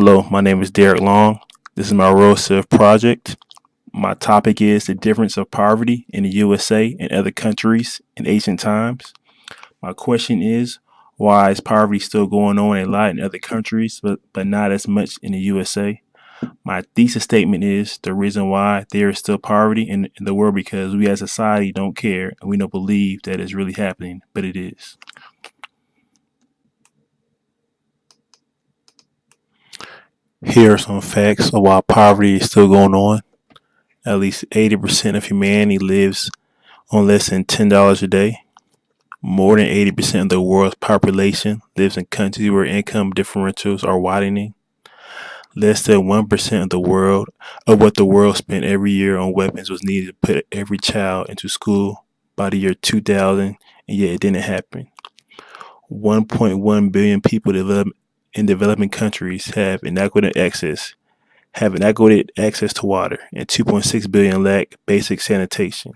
Hello, my name is Derek Long. This is my Rural Civ project. My topic is the difference of poverty in the USA and other countries in ancient times. My question is, why is poverty still going on a lot in other countries, but not as much in the USA? My thesis statement is the reason why there is still poverty in the world because we as a society don't care and we don't believe that it's really happening, but it is. Here are some facts of why poverty is still going on. At least 80% of humanity lives on less than $10 a day. More than 80% of the world's population lives in countries where income differentials are widening. Less than 1% of what the world spent every year on weapons was needed to put every child into school by the year 2000, and yet it didn't happen. 1.1 billion people in developing countries have inadequate access to water, and 2.6 billion lack basic sanitation.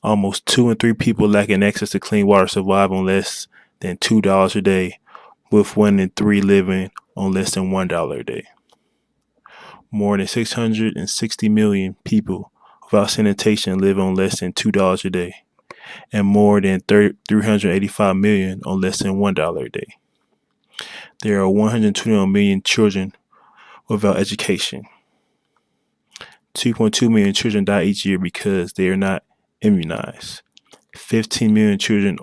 Almost 2 in 3 people lacking access to clean water survive on less than $2 a day, with 1 in 3 living on less than $1 a day. More than 660 million people without sanitation live on less than $2 a day, and more than 385 million on less than $1 a day. There are 121 million children without education. 2.2 million children die each year because they are not immunized. 15 million children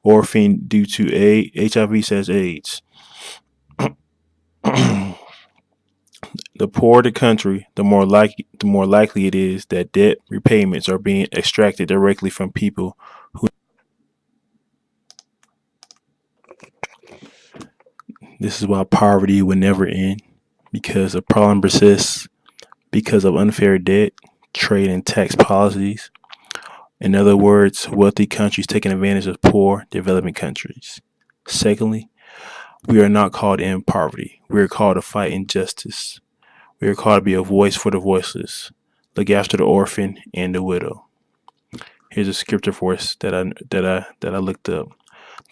orphan due to HIV/AIDS. The poorer the country, the more likely it is that debt repayments are being extracted directly from people who. This is why poverty will never end, because the problem persists because of unfair debt, trade, and tax policies. In other words, wealthy countries taking advantage of poor developing countries. Secondly, we are not called to end poverty. We are called to fight injustice. We are called to be a voice for the voiceless. Look after the orphan and the widow. Here's a scripture for us that I looked up.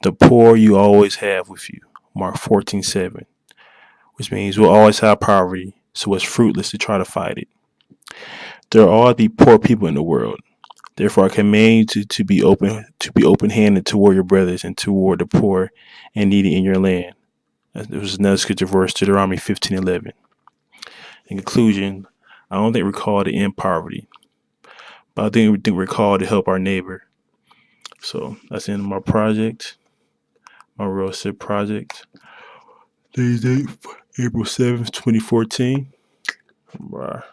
The poor you always have with you. Mark 14:7, which means we'll always have poverty, so it's fruitless to try to fight it. There will always be poor people in the world. Therefore, I command you to be open-handed toward your brothers and toward the poor and needy in your land. There was another scripture verse, Deuteronomy 15:11. In conclusion, I don't think we're called to end poverty, but I think we're called to help our neighbor. So that's the end of my project, my Rural Civ project. Today's date, April 7th, 2014. Bye.